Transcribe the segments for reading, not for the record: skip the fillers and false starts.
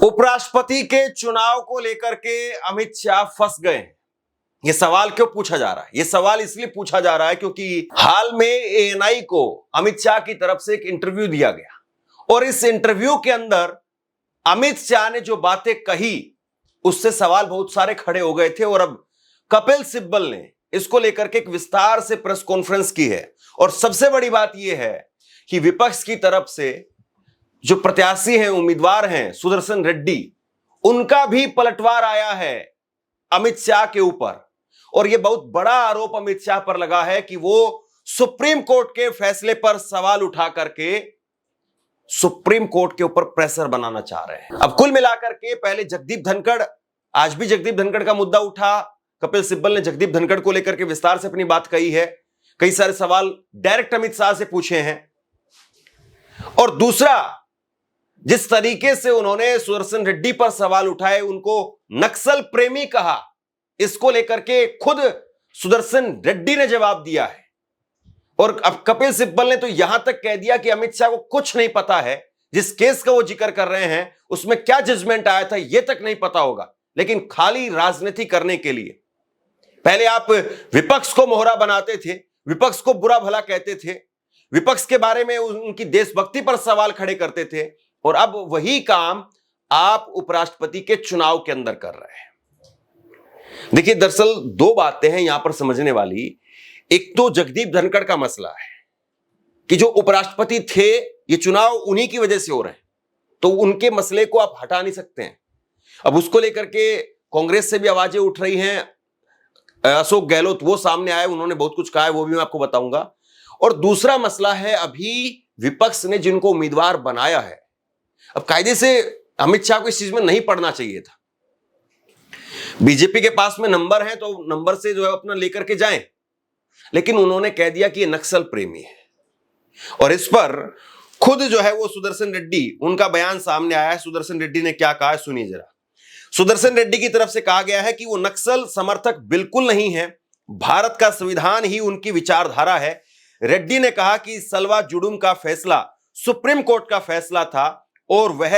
उपराष्ट्रपति के चुनाव को लेकर के अमित शाह फंस गए हैं। यह सवाल क्यों पूछा जा रहा है? यह सवाल इसलिए पूछा जा रहा है क्योंकि हाल में एएनआई को अमित शाह की तरफ से एक इंटरव्यू दिया गया और इस इंटरव्यू के अंदर अमित शाह ने जो बातें कही उससे सवाल बहुत सारे खड़े हो गए थे और अब कपिल सिब्बल ने इसको लेकर के एक विस्तार से प्रेस कॉन्फ्रेंस की है। और सबसे बड़ी बात यह है कि विपक्ष की तरफ से जो प्रत्याशी हैं, उम्मीदवार हैं सुदर्शन रेड्डी, उनका भी पलटवार आया है अमित शाह के ऊपर। और यह बहुत बड़ा आरोप अमित शाह पर लगा है कि वो सुप्रीम कोर्ट के फैसले पर सवाल उठा करके सुप्रीम कोर्ट के ऊपर प्रेशर बनाना चाह रहे हैं। अब कुल मिलाकर के पहले जगदीप धनखड़, आज भी जगदीप धनखड़ का मुद्दा उठा, कपिल सिब्बल ने जगदीप धनखड़ को लेकर के विस्तार से अपनी बात कही है, कई सारे सवाल डायरेक्ट अमित शाह से पूछे हैं। और दूसरा, जिस तरीके से उन्होंने सुदर्शन रेड्डी पर सवाल उठाए, उनको नक्सल प्रेमी कहा, इसको लेकर के खुद सुदर्शन रेड्डी ने जवाब दिया है। और अब कपिल सिब्बल ने तो यहां तक कह दिया कि अमित शाह को कुछ नहीं पता है, जिस केस का वो जिक्र कर रहे हैं उसमें क्या जजमेंट आया था यह तक नहीं पता होगा, लेकिन खाली राजनीति करने के लिए। पहले आप विपक्ष को मोहरा बनाते थे, विपक्ष को बुरा भला कहते थे, विपक्ष के बारे में उनकी देशभक्ति पर सवाल खड़े करते थे, और अब वही काम आप उपराष्ट्रपति के चुनाव के अंदर कर रहे हैं। देखिए, दरअसल दो बातें हैं यहां पर समझने वाली। एक तो जगदीप धनखड़ का मसला है कि जो उपराष्ट्रपति थे, ये चुनाव उन्हीं की वजह से हो रहे हैं, तो उनके मसले को आप हटा नहीं सकते हैं। अब उसको लेकर के कांग्रेस से भी आवाजें उठ रही हैं। अशोक गहलोत वो सामने आए, उन्होंने बहुत कुछ कहा है, वो भी मैं आपको बताऊंगा। और दूसरा मसला है, अभी विपक्ष ने जिनको उम्मीदवार बनाया है, अब कायदे से अमित शाह को इस चीज में नहीं पड़ना चाहिए था। बीजेपी के पास में नंबर है तो नंबर से जो है अपना लेकर के जाएं, लेकिन उन्होंने कह दिया कि ये नक्सल प्रेमी है। और इस पर खुद जो है वो सुदर्शन रेड्डी, उनका बयान सामने आया है। सुदर्शन रेड्डी ने क्या कहा है सुनिए जरा। सुदर्शन रेड्डी की तरफ से कहा गया है कि वो नक्सल समर्थक बिल्कुल नहीं है, भारत का संविधान ही उनकी विचारधारा है। रेड्डी ने कहा कि सलवा जुडुम का फैसला सुप्रीम कोर्ट का फैसला था और वह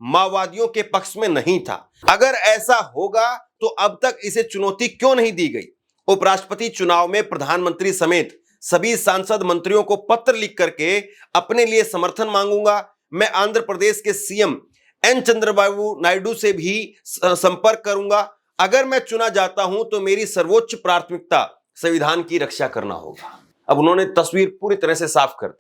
माओवादियों के पक्ष में नहीं था। अगर ऐसा होगा तो अब तक इसे चुनौती क्यों नहीं दी गई? उपराष्ट्रपति चुनाव में प्रधानमंत्री समेत सभी सांसद मंत्रियों को पत्र लिख करके अपने लिए समर्थन मांगूंगा। मैं आंध्र प्रदेश के सीएम एन चंद्रबाबू नायडू से भी संपर्क करूंगा। अगर मैं चुना जाता हूं तो मेरी सर्वोच्च प्राथमिकता संविधान की रक्षा करना होगा। अब उन्होंने तस्वीर पूरी तरह से साफ कर दी।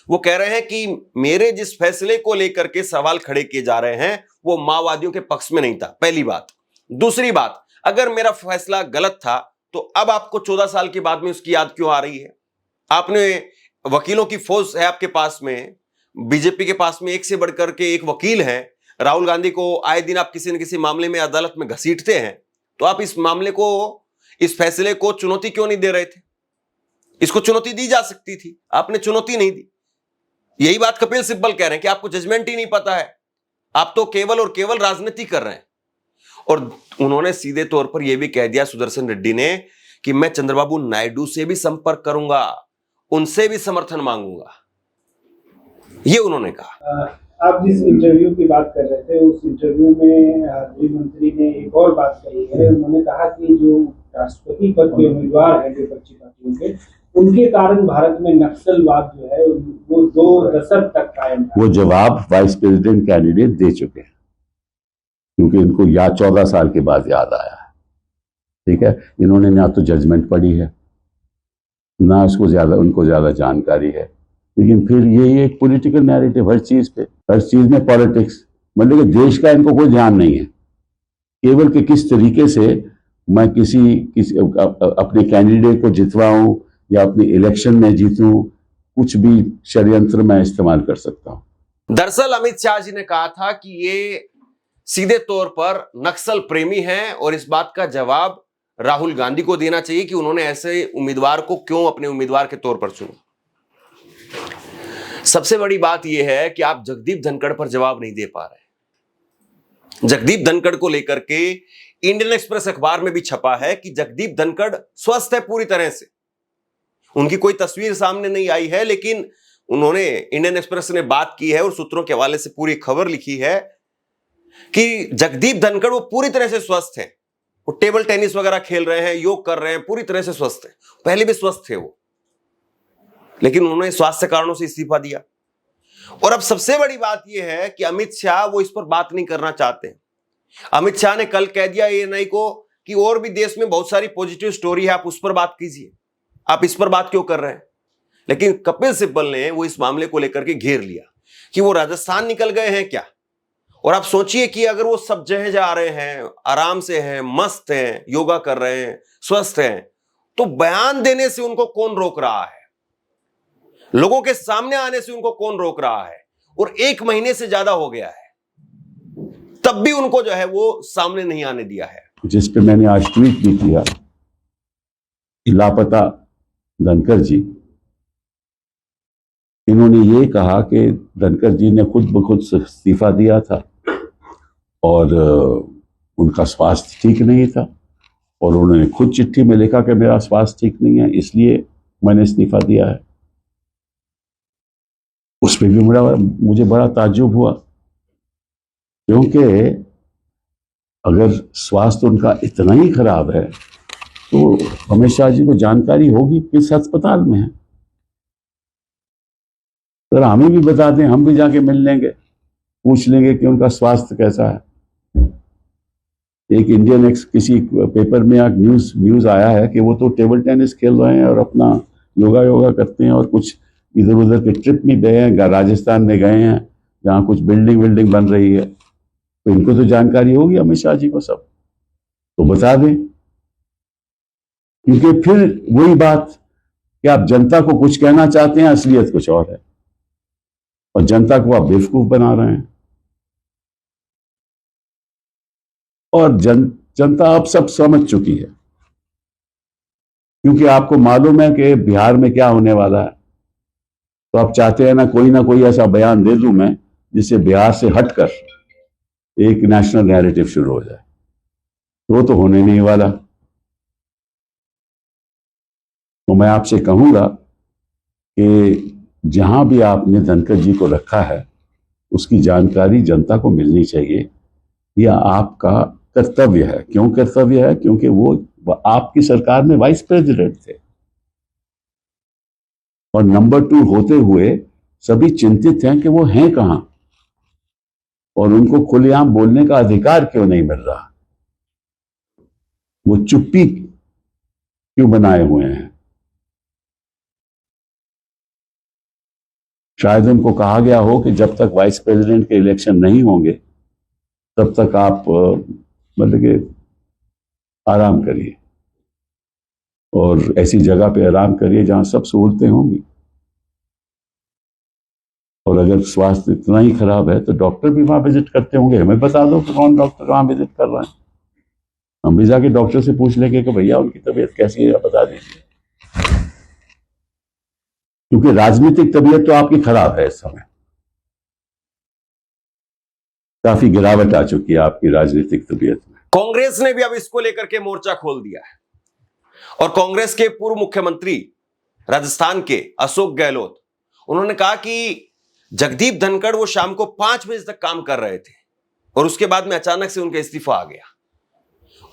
वो कह रहे हैं कि मेरे जिस फैसले को लेकर के सवाल खड़े किए जा रहे हैं वो माओवादियों के पक्ष में नहीं था, पहली बात। दूसरी बात, अगर मेरा फैसला गलत था तो अब आपको 14 साल के बाद में उसकी याद क्यों आ रही है? आपने वकीलों की फौज है आपके पास में, बीजेपी के पास में एक से बढ़कर के एक वकील हैं। राहुल गांधी को आए दिन आप किसी न किसी मामले में अदालत में घसीटते हैं, तो आप इस मामले को, इस फैसले को चुनौती क्यों नहीं दे रहे थे? इसको चुनौती दी जा सकती थी, आपने चुनौती नहीं दी। यही बात कपिल सिब्बल कह रहे हैं कि आपको जजमेंट ही नहीं पता है, आप तो केवल और केवल राजनीति कर रहे हैं। और उन्होंने सीधे तौर पर यह भी कह दिया सुदर्शन रेड्डी ने कि मैं चंद्रबाबू नायडू से भी संपर्क करूंगा, उनसे भी समर्थन मांगूंगा, ये उन्होंने कहा। आप जिस इंटरव्यू की बात कर रहे थे, उस इंटरव्यू में गृह मंत्री ने एक और बात कही है। उन्होंने कहा कि जो राष्ट्रपति पद के उम्मीदवार हैं विपक्षी पार्टियों के, उनके कारण भारत में नक्सलवाद जो है वो 2 दशक तक कायम है। वो जवाब वाइस प्रेसिडेंट कैंडिडेट दे चुके हैं, क्योंकि इनको याद 14 साल के बाद याद आया है। ठीक है, इन्होंने ना तो जजमेंट पढ़ी है, ना उसको उनको ज्यादा जानकारी है, लेकिन फिर ये एक पॉलिटिकल नैरेटिव हर चीज पे, हर चीज में पॉलिटिक्स, मतलब कि देश का इनको कोई ध्यान नहीं है, केवल कि किस तरीके से मैं किसी अपने कैंडिडेट को जितवाऊं या अपनी इलेक्शन में जीतूं, कुछ भी षड्यंत्र मैं इस्तेमाल कर सकता हूं। दरअसल अमित शाह जी ने कहा था कि ये सीधे तौर पर नक्सल प्रेमी हैं और इस बात का जवाब राहुल गांधी को देना चाहिए कि उन्होंने ऐसे उम्मीदवार को क्यों अपने उम्मीदवार के तौर पर चुना। सबसे बड़ी बात यह है कि आप जगदीप धनखड़ पर जवाब नहीं दे पा रहे। जगदीप धनखड़ को लेकर के इंडियन एक्सप्रेस अखबार में भी छपा है कि जगदीप धनखड़ स्वस्थ है पूरी तरह से, उनकी कोई तस्वीर सामने नहीं आई है, लेकिन उन्होंने, इंडियन एक्सप्रेस ने बात की है और सूत्रों के हवाले से पूरी खबर लिखी है कि जगदीप धनखड़ वो पूरी तरह से स्वस्थ है, वो टेबल टेनिस वगैरह खेल रहे हैं, योग कर रहे हैं, पूरी तरह से स्वस्थ है। पहले भी स्वस्थ थे वो, लेकिन उन्होंने स्वास्थ्य कारणों से इस्तीफा दिया। और अब सबसे बड़ी बात यह है कि अमित शाह वो इस पर बात नहीं करना चाहते। अमित शाह ने कल कह दिया एएनआई को कि और भी देश में बहुत सारी पॉजिटिव स्टोरी है, आप उस पर बात कीजिए, आप इस पर बात क्यों कर रहे हैं। लेकिन कपिल सिब्बल ने वो इस मामले को लेकर के घेर लिया कि वो राजस्थान निकल गए हैं क्या। और आप सोचिए कि अगर वो सब जगह जा रहे हैं, आराम से हैं, मस्त हैं, योगा कर रहे हैं, स्वस्थ हैं, तो बयान देने से उनको कौन रोक रहा है, लोगों के सामने आने से उनको कौन रोक रहा है। और 1 महीने से ज्यादा हो गया है, तब भी उनको जो है वो सामने नहीं आने दिया है। जिस पे मैंने आज ट्वीट भी किया, लापता धनखड़ जी, इन्होंने ये कहा कि धनखड़ जी ने खुद ब खुद इस्तीफा दिया था और उनका स्वास्थ्य ठीक नहीं था, और उन्होंने खुद चिट्ठी में लिखा कि मेरा स्वास्थ्य ठीक नहीं है, इसलिए मैंने इस्तीफा दिया है। उस पर भी मुझे बड़ा ताज्जुब हुआ, क्योंकि अगर स्वास्थ्य उनका इतना ही खराब है तो अमित शाह जी को जानकारी होगी किस अस्पताल में है। तो हमें भी बता दें, हम भी जाके मिल लेंगे, पूछ लेंगे कि उनका स्वास्थ्य कैसा है। एक इंडियन एक्स किसी पेपर में एक न्यूज आया है कि वो तो टेबल टेनिस खेल रहे हैं और अपना योगा करते हैं, और कुछ इधर उधर के ट्रिप में गए हैं, राजस्थान में गए हैं जहाँ कुछ बिल्डिंग बन रही है। तो इनको तो जानकारी होगी अमित शाह जी को सब, तो बता दें। क्योंकि फिर वही बात कि आप जनता को कुछ कहना चाहते हैं, असलियत कुछ और है, और जनता को आप बेवकूफ बना रहे हैं। और जनता अब सब समझ चुकी है, क्योंकि आपको मालूम है कि बिहार में क्या होने वाला है। तो आप चाहते हैं ना कोई ऐसा बयान दे दूं मैं जिससे बिहार से हटकर एक नेशनल नैरेटिव शुरू हो जाए। वो तो होने नहीं वाला। तो मैं आपसे कहूंगा कि जहां भी आपने धनखड़ जी को रखा है, उसकी जानकारी जनता को मिलनी चाहिए। यह आपका कर्तव्य है। क्यों कर्तव्य है? क्योंकि वो आपकी सरकार में वाइस प्रेसिडेंट थे, और नंबर 2 होते हुए सभी चिंतित हैं कि वो हैं कहां, और उनको खुलेआम बोलने का अधिकार क्यों नहीं मिल रहा। वो चुप्पी क्यों बनाए हुए हैं। शायद उनको कहा गया हो कि जब तक वाइस प्रेसिडेंट के इलेक्शन नहीं होंगे तब तक आप मतलब कि आराम करिए, और ऐसी जगह पे आराम करिए जहां सब सहूलतें होंगी। और अगर स्वास्थ्य इतना ही खराब है तो डॉक्टर भी वहां विजिट करते होंगे। हमें बता दो कि कौन डॉक्टर वहां विजिट कर रहे हैं, हम भी जाके डॉक्टर से पूछ लेंगे कि भैया उनकी तबीयत कैसी है, बता दीजिए। क्योंकि राजनीतिक तबीयत तो आपकी खराब है, इस समय काफी गिरावट आ चुकी है आपकी राजनीतिक तबीयत में। कांग्रेस ने भी अब इसको लेकर के मोर्चा खोल दिया है, और कांग्रेस के पूर्व मुख्यमंत्री राजस्थान के अशोक गहलोत, उन्होंने कहा कि जगदीप धनखड़ वो शाम को 5 बजे तक काम कर रहे थे, और उसके बाद में अचानक से उनका इस्तीफा आ गया।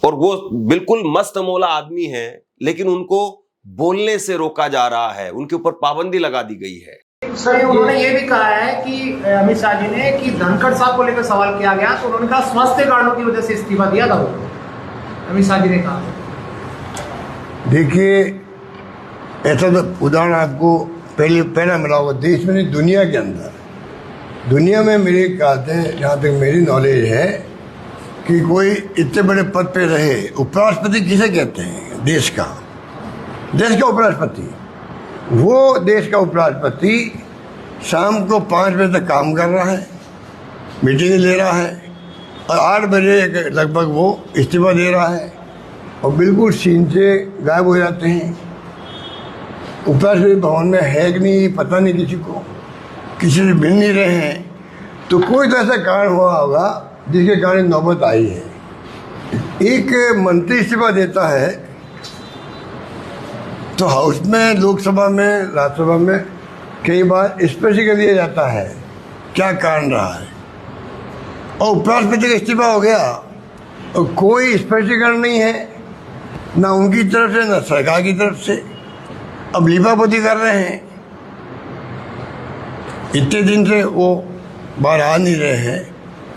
और वो बिल्कुल मस्त मौला आदमी है, लेकिन उनको बोलने से रोका जा रहा है, उनके ऊपर पाबंदी लगा दी गई है। सर, उन्होंने ये भी कहा है कि अमित शाह जी ने कि धनखड़ साहब को लेकर सवाल किया गया तो उन्होंने कहा स्वास्थ्य कारणों की वजह से इस्तीफा दिया था। वो अमित शाह जी ने कहा। देखिए, ऐसा तो उदाहरण आपको पहला मिला होगा देश में नहीं, दुनिया के अंदर। दुनिया में मेरे ख्याल से, जहाँ तक मेरी नॉलेज है, कि कोई इतने बड़े पद पे रहे, उपराष्ट्रपति किसे कहते हैं? देश का उपराष्ट्रपति। वो देश का उपराष्ट्रपति शाम को 5 बजे तक काम कर रहा है, मीटिंग ले रहा है, और 8 बजे लगभग वो इस्तीफा दे रहा है, और बिल्कुल सीन से गायब हो जाते हैं। उपराष्ट्रपति भवन में है कि नहीं पता नहीं, किसी से मिल नहीं रहे हैं। तो कोई तो ऐसा कारण हुआ होगा जिसके कारण नौबत आई है। एक मंत्री इस्तीफा देता है तो हाउस में, लोकसभा में, राज्यसभा में कई बार स्पष्टीकरण दिया जाता है क्या कारण रहा है, और उपराष्ट्रपति का इस्तीफा हो गया और कोई स्पष्टीकरण नहीं है, ना उनकी तरफ से ना सरकार की तरफ से। अब लीपापोती कर रहे हैं, इतने दिन से वो बाहर आ नहीं रहे हैं,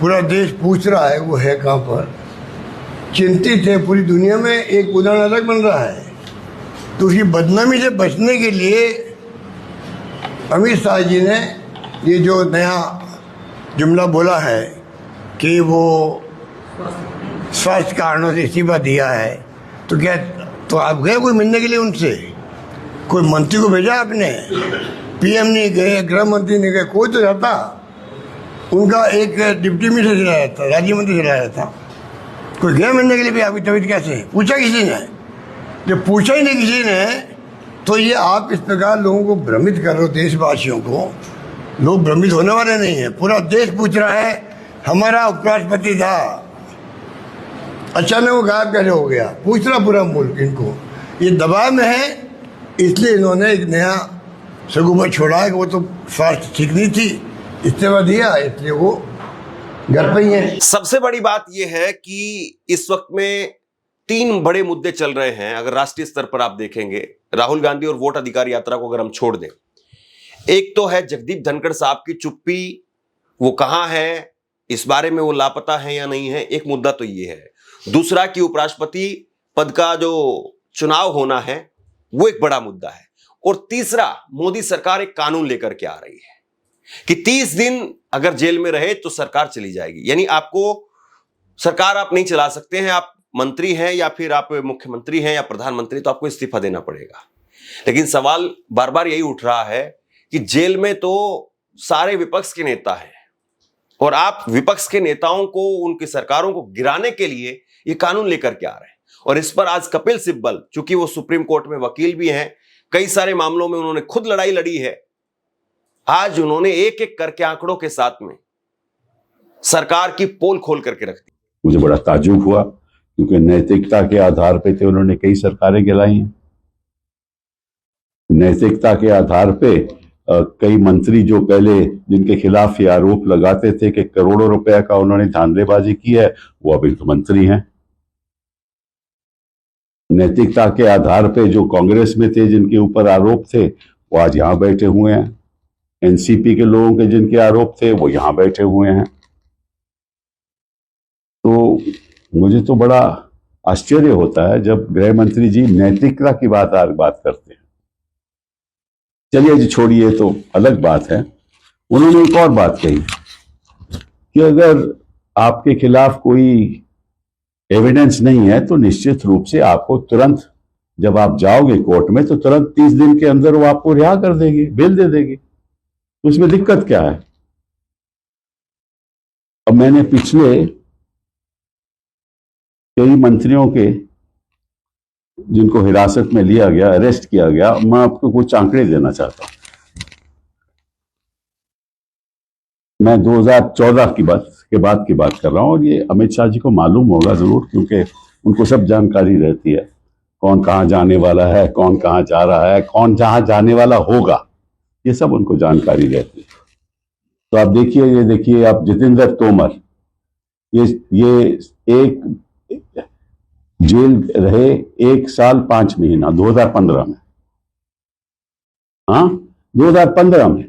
पूरा देश पूछ रहा है वो है कहाँ पर, चिंतित है। पूरी दुनिया में एक उदाहरण अलग बन रहा है। तो उसकी बदनामी से बचने के लिए अमित शाह जी ने ये जो नया जुमला बोला है कि वो स्वास्थ्य कारणों से इस्तीफा दिया है, तो क्या तो आप गए कोई मिलने के लिए उनसे? कोई मंत्री को भेजा आपने? पीएम नहीं गए, गृह मंत्री नहीं गए, कोई तो जाता। उनका एक डिप्टी मिनिस्टर चला जाता, राज्य मंत्री चला जाता। कोई गया मिलने के लिए भी आपकी तबीयत कैसे है? पूछा किसी ने? जब पूछा ही नहीं किसी ने, तो ये आप इस प्रकार लोगों को भ्रमित कर रहे हो, देशवासियों को। लोग भ्रमित होने वाले नहीं है, पूरा देश पूछ रहा है हमारा उपराष्ट्रपति था, अचानक वो गायब कैसे हो गया? पूछ रहा पूरा मुल्क इनको। ये दबाव में है, इसलिए इन्होंने एक नया सगुबा छोड़ा है कि वो तो स्वास्थ्य ठीक नहीं थी, इस्तीफा दिया, इसलिए वो घर पे ही है। सबसे बड़ी बात यह है कि इस वक्त में 3 बड़े मुद्दे चल रहे हैं। अगर राष्ट्रीय स्तर पर आप देखेंगे, राहुल गांधी और वोट अधिकार यात्रा को अगर हम छोड़ दें, एक तो है जगदीप धनखड़ साहब की चुप्पी, वो कहां है, इस बारे में वो लापता है या नहीं है, एक मुद्दा तो ये है। दूसरा कि उपराष्ट्रपति पद का जो चुनाव होना है वो एक बड़ा मुद्दा है। और तीसरा, मोदी सरकार एक कानून लेकर के आ रही है कि 30 दिन अगर जेल में रहे तो सरकार चली जाएगी। यानी आपको सरकार आप नहीं चला सकते हैं, आप मंत्री हैं या फिर आप मुख्यमंत्री हैं या प्रधानमंत्री, तो आपको इस्तीफा देना पड़ेगा। लेकिन सवाल बार बार यही उठ रहा है कि जेल में तो सारे विपक्ष के नेता हैं और आप विपक्ष के नेताओं को, उनकी सरकारों को गिराने के लिए ये कानून लेकर के आ रहे हैं। और इस पर आज कपिल सिब्बल, चूंकि वो सुप्रीम कोर्ट में वकील भी हैं, कई सारे मामलों में उन्होंने खुद लड़ाई लड़ी है, आज उन्होंने एक एक करके आंकड़ों के साथ में सरकार की पोल खोल करके रख दी। मुझे बड़ा ताज्जुब हुआ, क्योंकि नैतिकता के आधार पे थे उन्होंने कई सरकारें गिराई हैं। नैतिकता के आधार पे कई मंत्री जो पहले जिनके खिलाफ ये आरोप लगाते थे कि करोड़ों रुपए का उन्होंने धांधलेबाजी की है, वो अभी तो मंत्री हैं। नैतिकता के आधार पे जो कांग्रेस में थे, जिनके ऊपर आरोप थे, वो आज यहां बैठे हुए हैं। एनसीपी के लोगों के जिनके आरोप थे, वो यहां बैठे हुए हैं। तो मुझे तो बड़ा आश्चर्य होता है जब गृह मंत्री जी नैतिकता की बात करते हैं। चलिए जी, छोड़िए, तो अलग बात है। उन्होंने एक और बात कही कि अगर आपके खिलाफ कोई एविडेंस नहीं है तो निश्चित रूप से आपको तुरंत, जब आप जाओगे कोर्ट में, तो तुरंत 30 दिन के अंदर वो आपको रिहा कर देगी, बेल दे देगी। तो उसमें दिक्कत क्या है? अब मैंने पिछले कई मंत्रियों के, जिनको हिरासत में लिया गया, अरेस्ट किया गया, मैं आपको कुछ आंकड़े देना चाहता हूं। मैं 2014 की बात कर रहा हूं, और ये अमित शाह जी को मालूम होगा जरूर, क्योंकि उनको सब जानकारी रहती है, कौन कहां जाने वाला है, कौन कहां जा रहा है, कौन जहां जाने वाला होगा, ये सब उनको जानकारी रहती है। तो आप देखिए, ये देखिए आप, जितेंद्र तोमर, ये एक जेल रहे 1 साल 5 महीना 2015 में, हाँ 2015 में,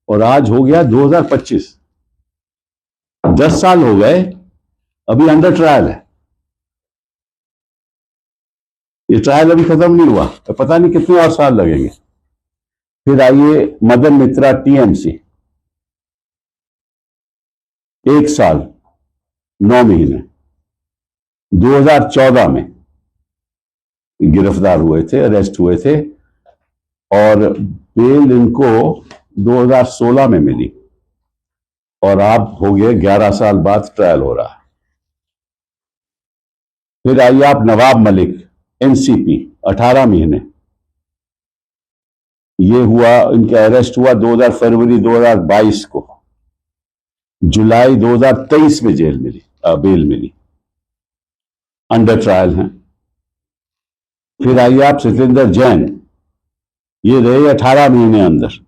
और आज हो गया 2025, 10 साल हो गए, अभी अंडर ट्रायल है। ये ट्रायल अभी खत्म नहीं हुआ, तो पता नहीं कितने और साल लगेंगे। फिर आइए मदन मित्रा टीएमसी, 1 साल 9 महीने 2014 में गिरफ्तार हुए थे, अरेस्ट हुए थे, और बेल इनको 2016 में मिली, और आप हो गए 11 साल बाद ट्रायल हो रहा है। फिर आइए आप नवाब मलिक, एनसीपी, 18 महीने, ये हुआ, इनका अरेस्ट हुआ फरवरी 2022 को, जुलाई 2023 में बेल मिली, अंडर ट्रायल हैं। फिर आइए आप सत्येंद्र जैन, ये रहे 18 महीने अंदर,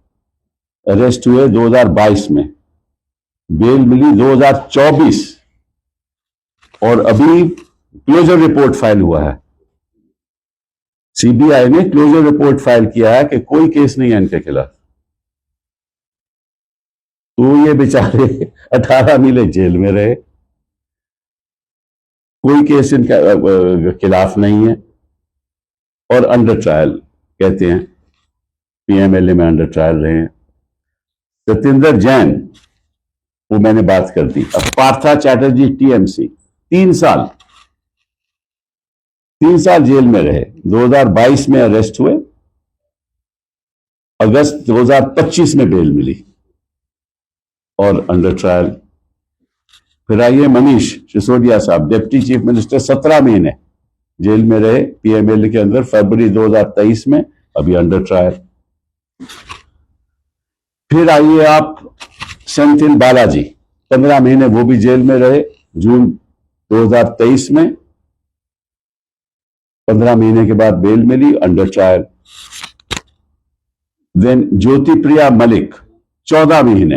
अरेस्ट हुए 2022 में, बेल मिली 2024 और अभी क्लोजर रिपोर्ट फाइल हुआ है। सीबीआई ने क्लोजर रिपोर्ट फाइल किया है कि कोई केस नहीं है इनके खिलाफ। तो ये बेचारे 18 महीने जेल में रहे, कोई केस इनके खिलाफ नहीं है और अंडर ट्रायल कहते हैं, पीएमएलए में अंडर ट्रायल रहे हैं। सत्येंद्र जैन, वो मैंने बात कर दी। अब पार्था चैटर्जी टीएमसी 3 साल जेल में रहे। 2022 में अरेस्ट हुए, अगस्त 2025 में बेल मिली और अंडर ट्रायल। फिर आइए मनीष सिसोदिया साहब, डिप्टी चीफ मिनिस्टर, 17 महीने जेल में रहे पीएमएलए के अंदर, फरवरी 2023 में, अभी अंडर ट्रायल। फिर आइए आप सेंथिल बालाजी, 15 महीने वो भी जेल में रहे, जून 2023 में, 15 महीने के बाद बेल मिली, अंडर ट्रायल। देन ज्योति प्रिया मलिक 14 महीने,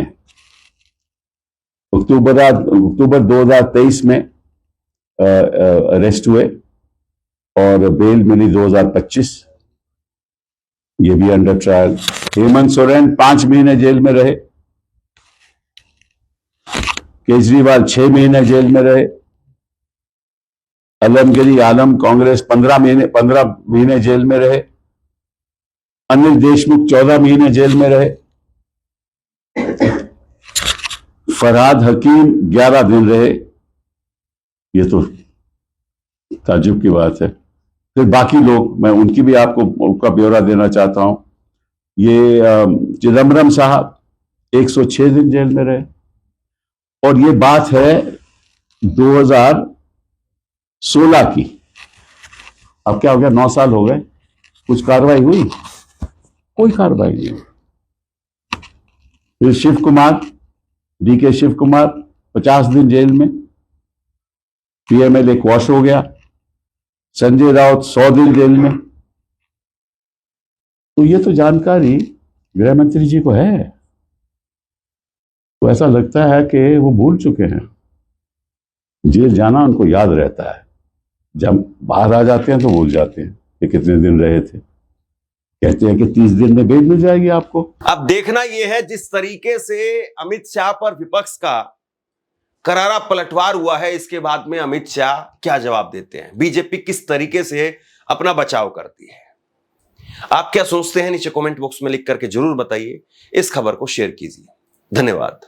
अक्टूबर 2023 में अरेस्ट हुए और बेल मिली 2025, ये भी अंडर ट्रायल। हेमंत सोरेन 5 महीने जेल में रहे, केजरीवाल 6 महीने जेल में रहे, अलमगिरी आलम कांग्रेस 15 महीने जेल में रहे, अनिल देशमुख 14 महीने जेल में रहे, फरहाद हकीम 11 दिन रहे। ये तो ताज्जुब की बात है। फिर बाकी लोग, मैं उनकी भी आपको उनका ब्यौरा देना चाहता हूं। ये चिदम्बरम साहब 106 दिन जेल में रहे और ये बात है 2016 की। अब क्या हो गया, 9 साल हो गए, कुछ कार्रवाई हुई? कोई कार्रवाई नहीं हुई। फिर शिव कुमार, डीके शिव कुमार 50 दिन जेल में, पीएमएलए क्वॉश हो गया। संजय राउत 100 दिन जेल में। तो ये तो जानकारी गृह मंत्री जी को है, तो ऐसा लगता है कि वो भूल चुके हैं। जेल जाना उनको याद रहता है, जब बाहर आ जाते हैं तो भूल जाते हैं कि कितने दिन रहे थे। कहते हैं कि 30 दिन में बेल मिल जाएगी आपको। अब देखना यह है जिस तरीके से अमित शाह पर विपक्ष का करारा पलटवार हुआ है, इसके बाद में अमित शाह क्या जवाब देते हैं, बीजेपी किस तरीके से अपना बचाव करती है। आप क्या सोचते हैं नीचे कमेंट बॉक्स में लिख करके जरूर बताइए। इस खबर को शेयर कीजिए। धन्यवाद।